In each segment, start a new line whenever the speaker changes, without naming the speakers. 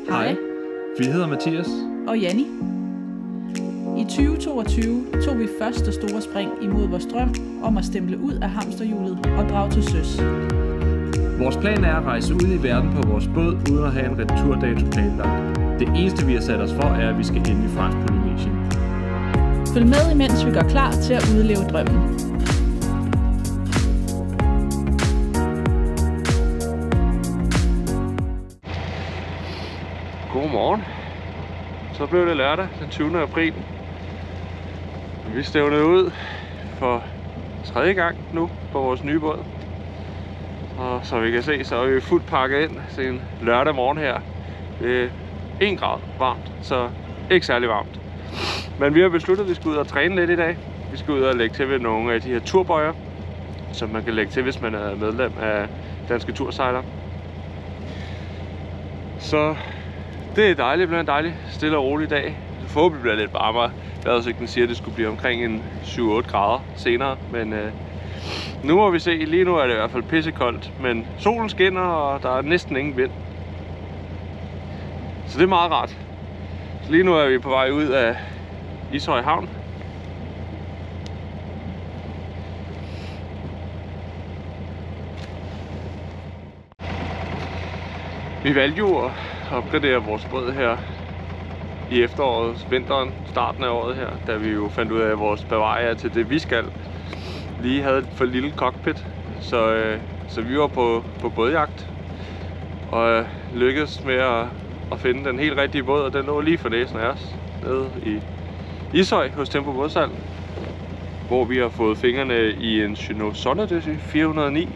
Hej.
Vi hedder Mathias
Og Janni. I 2022 tog vi første store spring imod vores drøm om at stemple ud af hamsterhjulet og drage til søs.
Vores plan er at rejse ud i verden på vores båd uden at have en returdato planlagt. Det eneste vi har sat os for er, at vi skal ind i fransk Polynesien.
Følg med, imens vi gør klar til at udleve drømmen.
Godmorgen. Så blev det lørdag den 20. april. Vi stævnede ud for tredje gang nu på vores nye båd. Og som vi kan se, så er vi fuldt pakket ind til en lørdag morgen her. Det er 1 grad varmt, så ikke særlig varmt. Men vi har besluttet, at vi skal ud og træne lidt i dag. Vi skal ud og lægge til ved nogle af de her turbøjer, som man kan lægge til, hvis man er medlem af Danske Tursejlere. Så det er dejligt, det bliver en dejlig stille og rolig dag. Forhåbentlig bliver det lidt varmere. Vejrudsigten siger, at det skulle blive omkring en 7-8 grader senere. Men nu må vi se. Lige nu er det i hvert fald pissekoldt. Men solen skinner, og der er næsten ingen vind. Så det er meget rart. Så lige nu er vi på vej ud af Ishøj Havn. Vi valgte jo at opgradere vores båd her i efteråret, vinteren, starten af året her, da vi jo fandt ud af, at vores Bavaria til det vi skal lige havde et for lille cockpit. Så vi var på bådjagt og lykkedes med at finde den helt rigtige båd, og den lå lige for næsen af os nede i Ishøj hos Tempo Bådsalg, hvor vi har fået fingrene i en Chinook Sonderdyssey 409.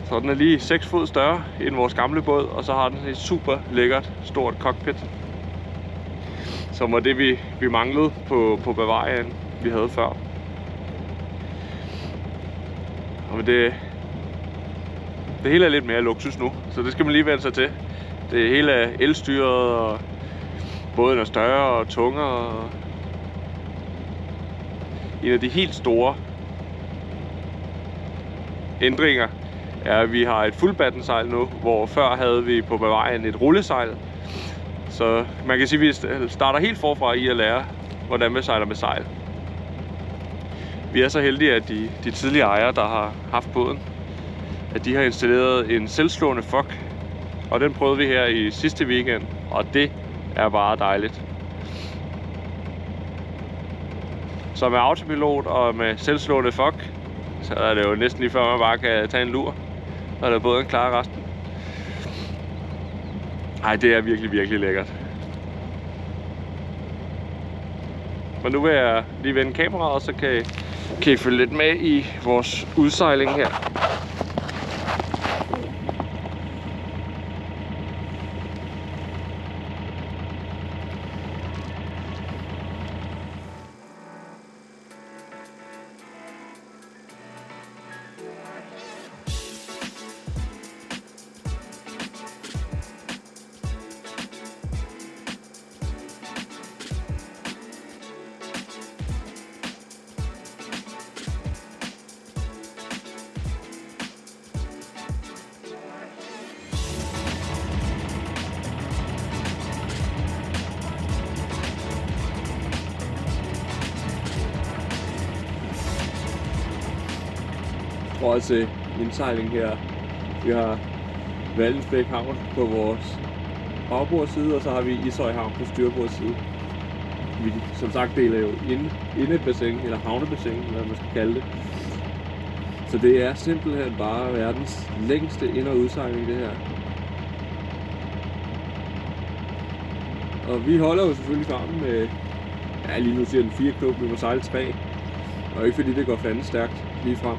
Så den er lige 6 fod større end vores gamle båd, og så har den et super lækkert stort cockpit, som var det vi manglede på Bavariaen, vi havde før. Og det hele er lidt mere luksus nu, så det skal man lige vende sig til. Det hele er elstyret, og båden er større og tungere. Og en af de helt store ændringer er, at vi har et fuldbattensejl nu, hvor før havde vi på Bavariaen et rullesejl. Så man kan sige, at vi starter helt forfra i at lære, hvordan vi sejler med sejl. Vi er så heldige, at de tidligere ejere, der har haft båden, at de har installeret en selvslående fok. Og den prøvede vi her i sidste weekend, og det er bare dejligt. Så med autopilot og med selvslående fok, så er det jo næsten lige før man bare kan tage en lur, og der båden klarer resten. Ej, det er virkelig, virkelig lækkert. Men nu vil jeg lige vende kameraet, og så kan I følge lidt med i vores udsejling her. Og også indsejling her. Vi har Vallensbæk Havn på vores bagbordside, og så har vi Ishøj Havn på styrbordside. Vi som sagt deler jo indebassin, eller havnebassin, hvad man skal kalde det. Så det er simpelthen bare verdens længste ind- og udsejling, det her. Og vi holder jo selvfølgelig farmen med, ja, lige nu siger den 4 knop, vi må sejle 3. Og ikke fordi det går fandme stærkt lige frem.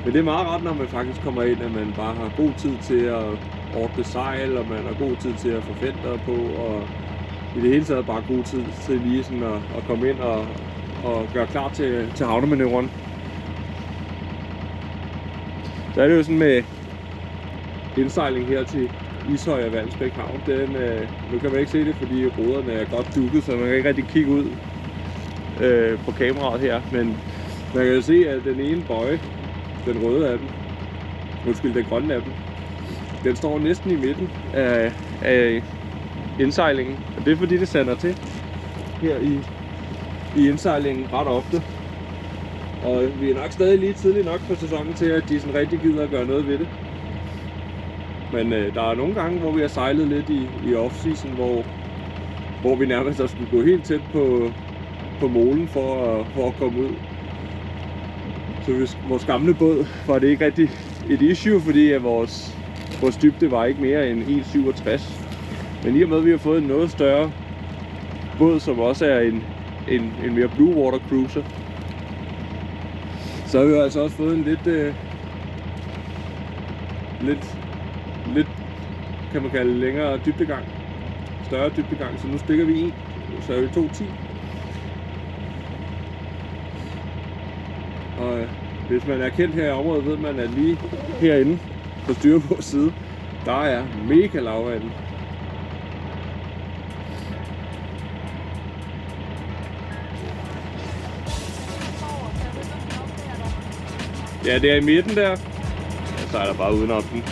Men det er meget rart, når man faktisk kommer ind, at man bare har god tid til at ordne sejl, og man har god tid til at få fender på, og i det hele taget bare god tid til lige sådan at komme ind og gøre klar til havnemanøvren. Så er det jo sådan med indsejling her til Ishøj og Vallensbæk Havn. Nu kan man ikke se det, fordi ruderne er godt dukket, så man kan ikke rigtig kigge ud på kameraet her. Men man kan jo se, at den ene bøje, den røde af dem, undskyld, den grønne af dem, Den står næsten i midten af indsejlingen, og det er fordi det sander til her i indsejlingen ret ofte. Og vi er nok stadig lige tidligt nok på sæsonen til, at de sådan rigtig gider at gøre noget ved det. Men der er nogle gange, hvor vi har sejlet lidt i off-season, hvor vi nærmest skulle gå helt tæt på molen for at komme ud. Så vores gamle båd var det ikke rigtig et issue, fordi at vores dybde var ikke mere end 1,67. Men i og med, at vi har fået en noget større båd, som også er en mere blue water cruiser, så har vi altså også fået en lidt kan man kalde længere dybdegang, større dybdegang, så nu stikker vi i, så er vi 2,10. Og hvis man er kendt her i området, ved man, at lige herinde på styrebords side, der er mega lavvand. Ja, det er i midten der. Så er der bare udenom den.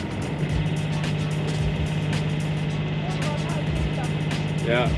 Ja.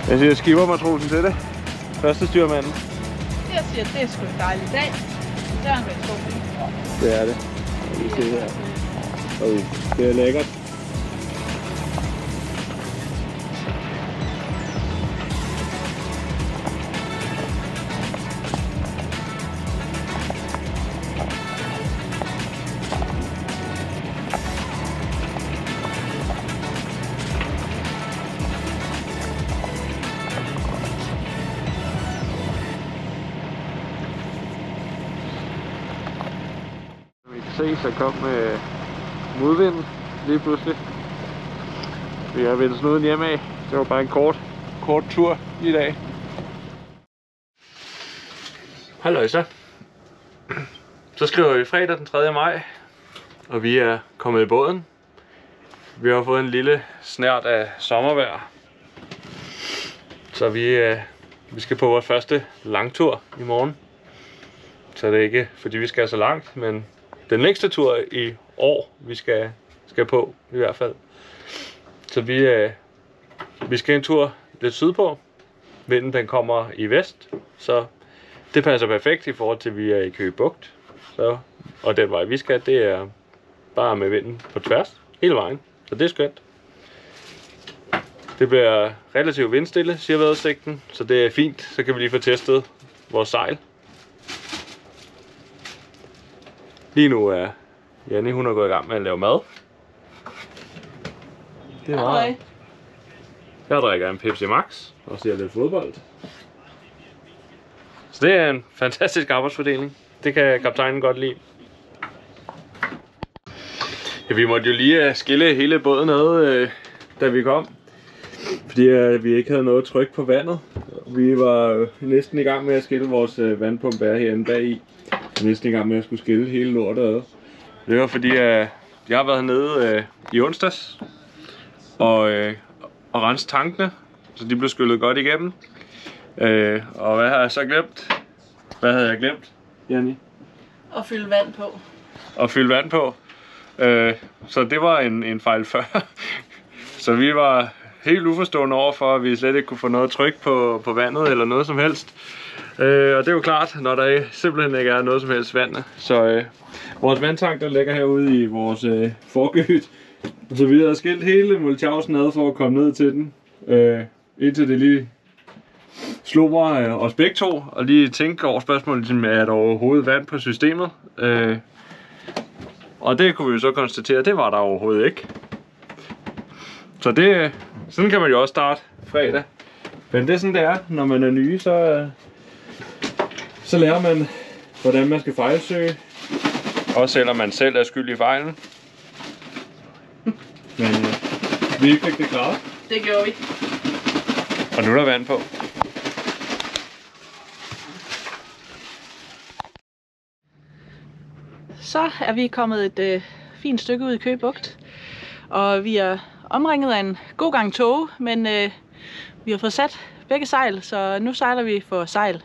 Jeg siger skippermatrosen til det. Første styrmanden.
Jeg siger, det er sgu en dejlig dag. Døren vil stå.
Det er det. Vi ser her. Det er lækkert. Se, så kom modvinden lige pludselig. Vi har vendt snuden hjemme af. Det var bare en kort tur i dag. Halløjsa. Så skriver vi fredag den 3. maj, og vi er kommet i båden. Vi har fået en lille snert af sommervejr. Så vi skal på vores første langtur i morgen. Så det er ikke fordi vi skal så langt, men den længste tur i år, vi skal på, i hvert fald. Så vi skal en tur lidt sydpå. Vinden den kommer i vest, så det passer perfekt i forhold til, at vi er i Køge Bugt. Og den vej vi skal, det er bare med vinden på tværs, hele vejen. Så det er skønt. Det bliver relativt vindstille, siger vejrudsigten, så det er fint. Så kan vi lige få testet vores sejl. Lige nu er Janni, hun er gået i gang med at lave mad. Det er meget. Jeg drikker en Pepsi Max og ser lidt fodbold. Så det er en fantastisk arbejdsfordeling. Det kan kaptajnen godt lide. Ja, vi måtte jo lige skille hele båden ad, da vi kom. Fordi vi ikke havde noget tryk på vandet. Vi var næsten i gang med at skille vores vandpumpe herinde bagi. Næsten i gang med at skulle skille hele lortet ad. Det var fordi, jeg har været hernede i onsdags og rense tankene, så de blev skyllet godt igennem. Og hvad har jeg så glemt? Hvad havde jeg glemt, Janni?
Og fylde vand på.
at fylde vand på. Så det var en fejl før. Så vi var helt uforstående over for, at vi slet ikke kunne få noget tryk på vandet eller noget som helst. Og det er jo klart, når der simpelthen ikke er noget som helst vand. Så vores vandtank, der ligger herude i vores forgøt. Så vi har skilt hele Mulchausen ad for at komme ned til den. Indtil det lige slår os begge to, og lige tænke over spørgsmålet, ligesom, er der overhovedet vand på systemet? Og det kunne vi jo så konstatere, det var der overhovedet ikke. Så sådan kan man jo også starte fredag. Men det er sådan det er, når man er ny, så lærer man, hvordan man skal fejlsøge. Også selvom man selv er skyld i fejlen. Men vi fik det klart.
Det gjorde vi.
Og nu er der vand på.
Så er vi kommet et fint stykke ud i Køge Bugt. Og vi er omringet af en god gang tåge, men vi har fået sat begge sejl, så nu sejler vi for sejl.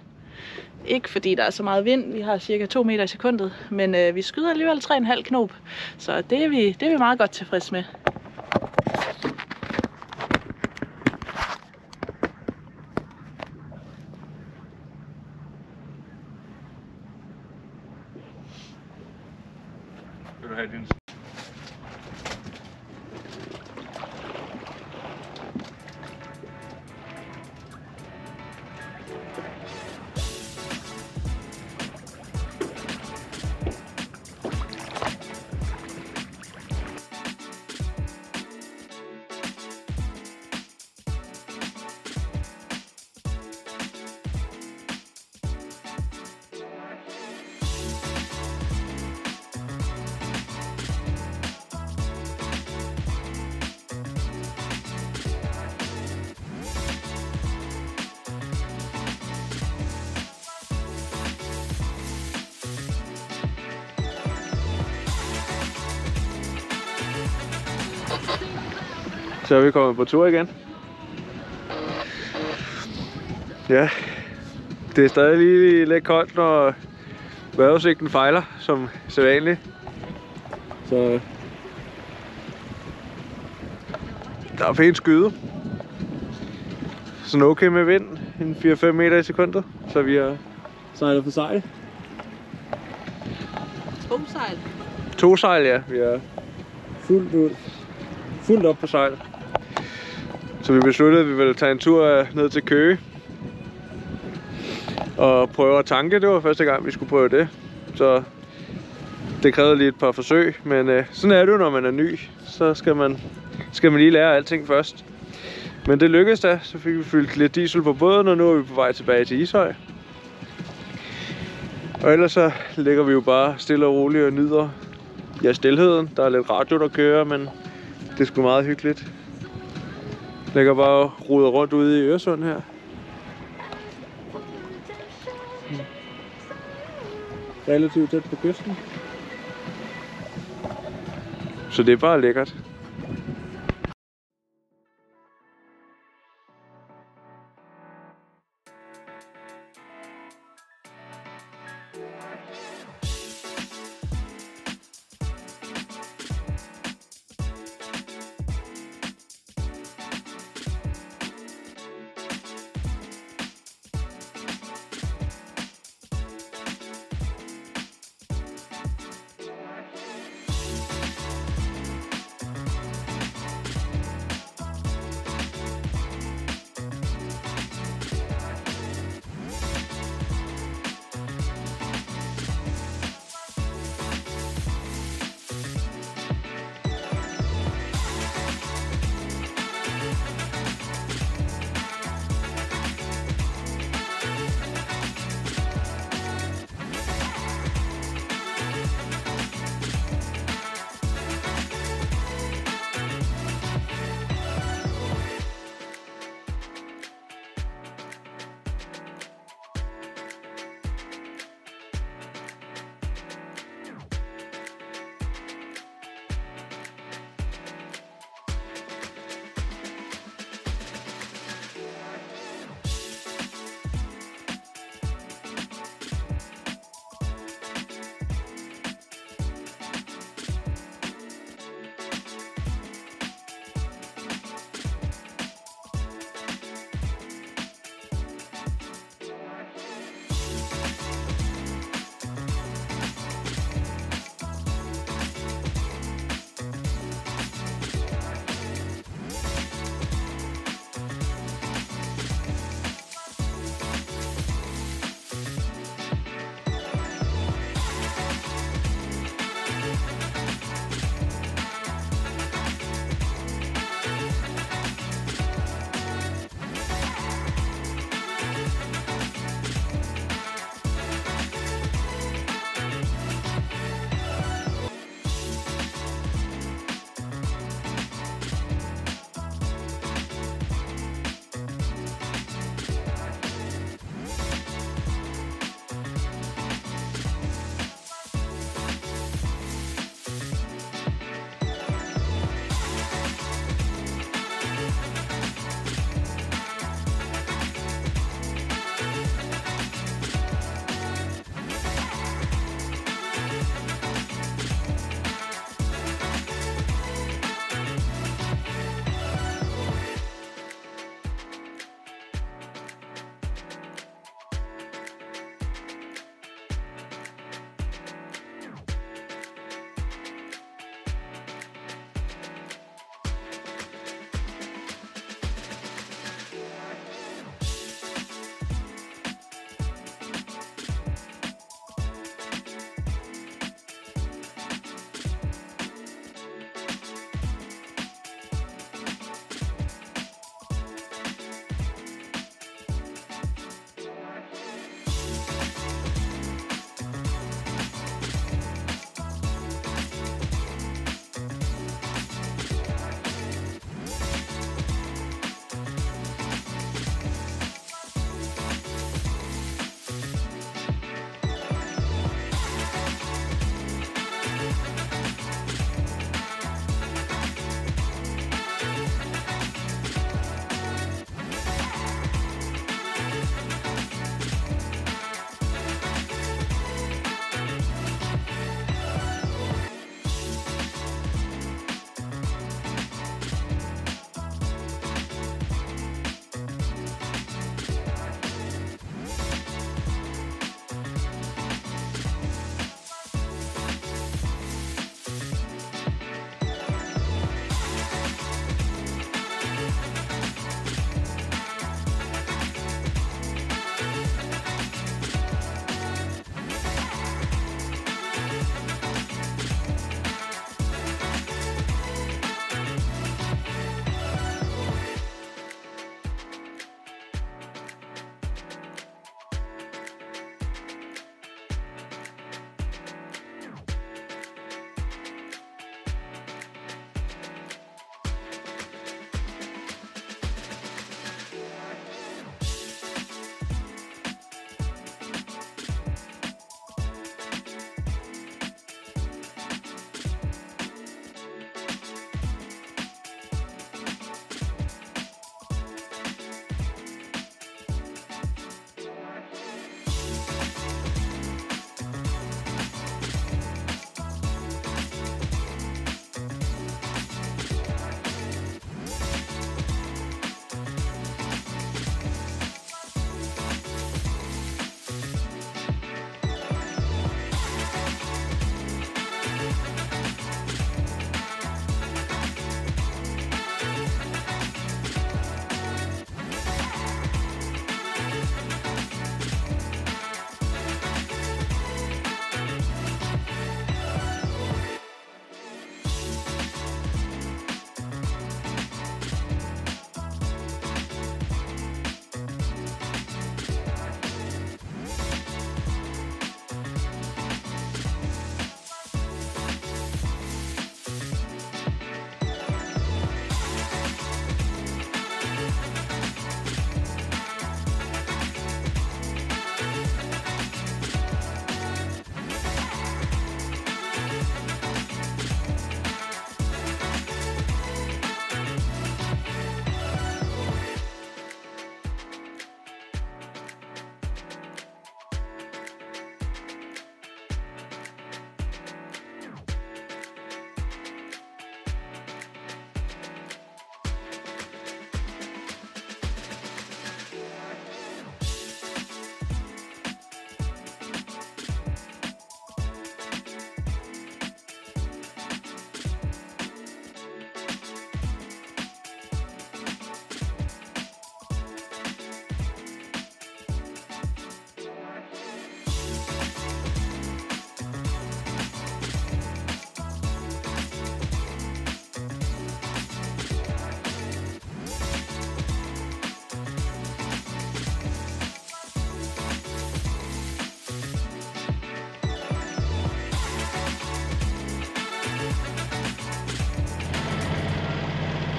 Ikke fordi der er så meget vind, vi har cirka 2 meter i sekundet, men vi skyder alligevel 3,5 knop, så det er vi meget godt tilfreds med.
Vil du have din? Så er vi kommet på tur igen. Ja, det er stadig lige lidt koldt, når vejrudsigten fejler, som sædvanligt. Så der er pænt skyde. Sådan okay med vind, en 4-5 meter i sekundet, så vi har sejlet for sejl.
2 sejl.
2 sejl, ja. Vi er fuldt op på sejl. Så vi besluttede, at vi ville tage en tur ned til Køge og prøve at tanke. Det var første gang, vi skulle prøve det. Så det krævede lige et par forsøg, men sådan er det jo, når man er ny. Så skal man lige lære alting først. Men det lykkedes da, så fik vi fyldt lidt diesel på båden, og nu er vi på vej tilbage til Ishøj. Og ellers så ligger vi jo bare stille og roligt og nyder stilheden. Der er lidt radio, der kører, men det er sgu meget hyggeligt. Ligger bare og ruder rundt ude i Øresund her. Relativt tæt på kysten. Så det er bare lækkert.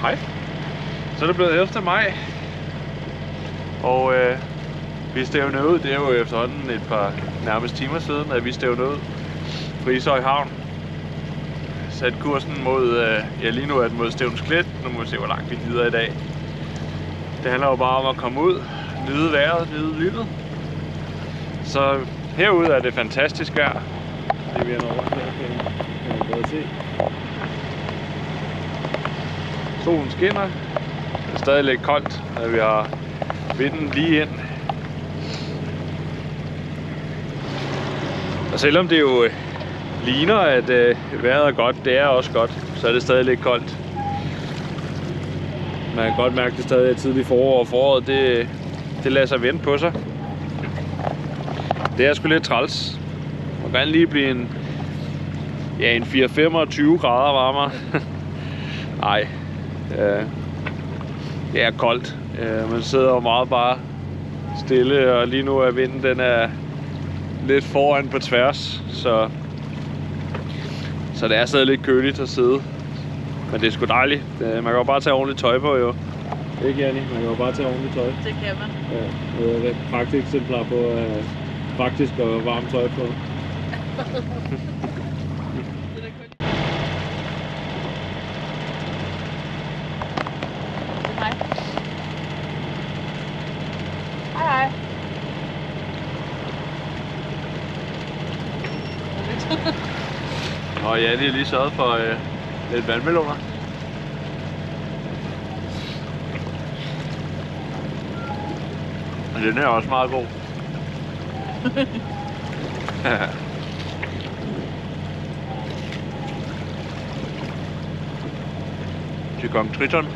Hej. Så er det blevet 11. maj. Og vi stævnede ud. Det er jo efterhånden et par nærmest timer siden, at vi stævnede ud på Ishøj Havn. Sat kursen mod, lige nu er det mod Stevns Klit. Nu må vi se, hvor langt vi gider i dag. Det handler jo bare om at komme ud, nyde vejret, nyde livet. Så herude er det fantastisk vejr. Det vi er over her, kan man bedre se. Solen skinner. Det er stadig lidt koldt, og vi har vinden lige ind. Og selvom det jo ligner, at vejret er godt, det er også godt, så er det stadig lidt koldt. Man kan godt mærke, at det stadig er tidligt forår, og foråret det lader sig vente på sig. Det er sgu lidt træls. Man kan lige blive en 4-25 grader varmere. Nej, det er koldt. Man sidder jo meget bare stille, og lige nu er vinden den er lidt foran på tværs, så det er stadig lidt køligt at sidde. Men det er sgu dejligt. Man kan jo bare tage ordentligt tøj på, jo. Ikke, Janni? Man kan jo bare tage ordentligt tøj.
Det kan man.
Ja, det er et praktisk eksemplar på praktisk og varmt tøj på.
Hej. Hej.
Og ja, det er lige sørget for lidt vandmeloner. Og den her er også meget god. Til Kong Triton.